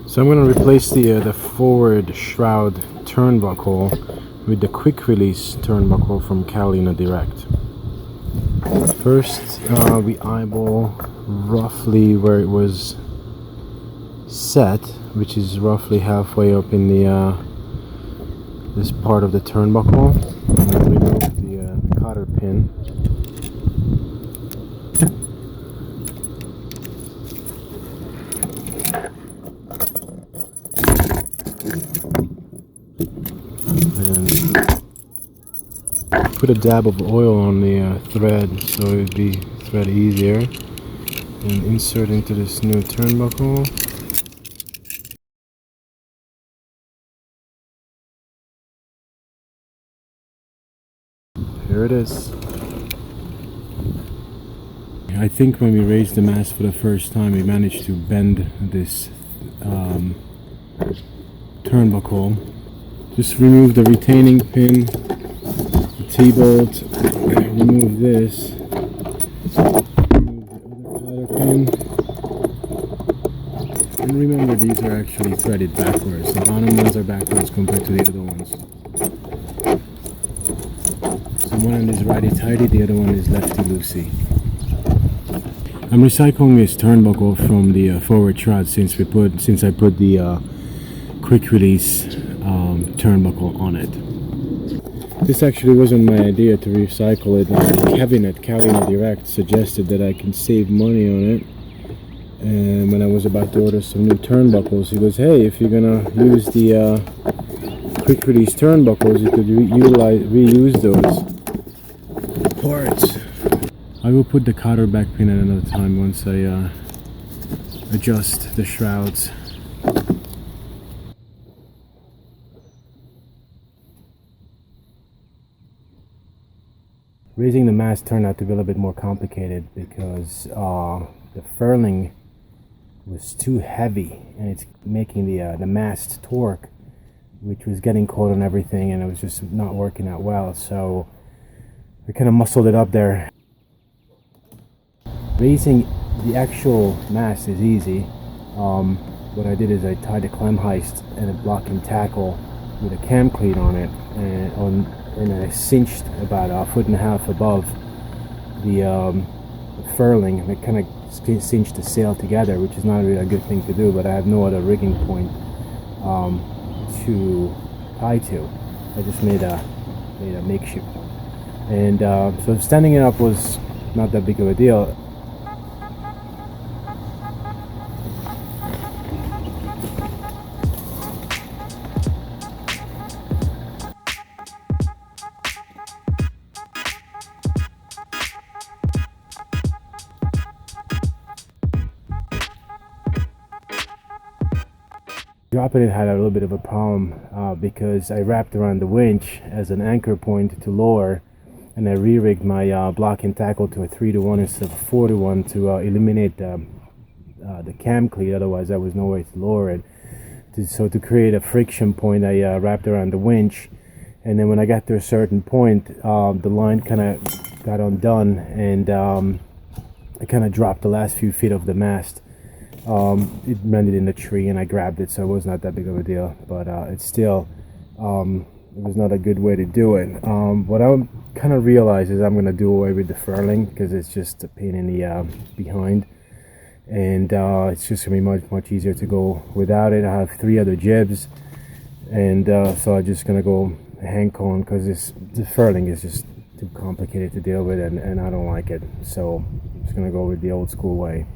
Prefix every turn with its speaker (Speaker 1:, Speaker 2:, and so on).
Speaker 1: So I'm going to replace the forward shroud turnbuckle with the quick release turnbuckle from Catalina Direct. First, we eyeball roughly where it was set, which is roughly halfway up in the this part of the turnbuckle. And then remove the cotter pin. And put a dab of oil on the thread so it would be thread easier, and insert into this new turnbuckle. Here it is. I think when we raised the mast for the first time, we managed to bend this turnbuckle. Just remove the retaining pin, the T-bolt, remove this, remove the other pin, and remember these are actually threaded backwards. The bottom ones are backwards compared to the other ones. So one end is righty-tighty, the other one is lefty-loosey. I'm recycling this turnbuckle from the forward shroud since I put the quick release turnbuckle on it. This actually wasn't my idea to recycle it. Kevin at Catalina Direct suggested that I can save money on it, and when I was about to order some new turnbuckles, he goes, hey, if you're gonna use the quick release turnbuckles, you could reuse those parts. I will put the cotter back pin at another time once I adjust the shrouds. Raising the mast turned out to be a little bit more complicated because the furling was too heavy, and it's making the mast torque, which was getting caught on everything, and it was just not working out well. So I kind of muscled it up there. Raising the actual mast is easy. What I did is I tied a clem heist and a block and tackle with a cam cleat on it, and I cinched about 1.5 feet above the furling. And I kind of cinched the sail together, which is not really a good thing to do, but I have no other rigging point to tie to. I just made a makeshift, and so standing it up was not that big of a deal. Dropping it had a little bit of a problem because I wrapped around the winch as an anchor point to lower, and I re-rigged my block and tackle to a 3-to-1 instead of 4-to-1 to eliminate the cam cleat. Otherwise, there was no way to lower it. So to create a friction point, I wrapped around the winch, and then when I got to a certain point, the line kind of got undone, and I kind of dropped the last few feet of the mast. It landed in the tree, and I grabbed it, so it was not that big of a deal, but it's still it was not a good way to do it. What I kind of realized is I'm going to do away with the furling because it's just a pain in the behind, and it's just going to be much easier to go without it. I have 3 other jibs, and so I'm just going to go hank on because the furling is just too complicated to deal with, and I don't like it, so I'm just going to go with the old school way.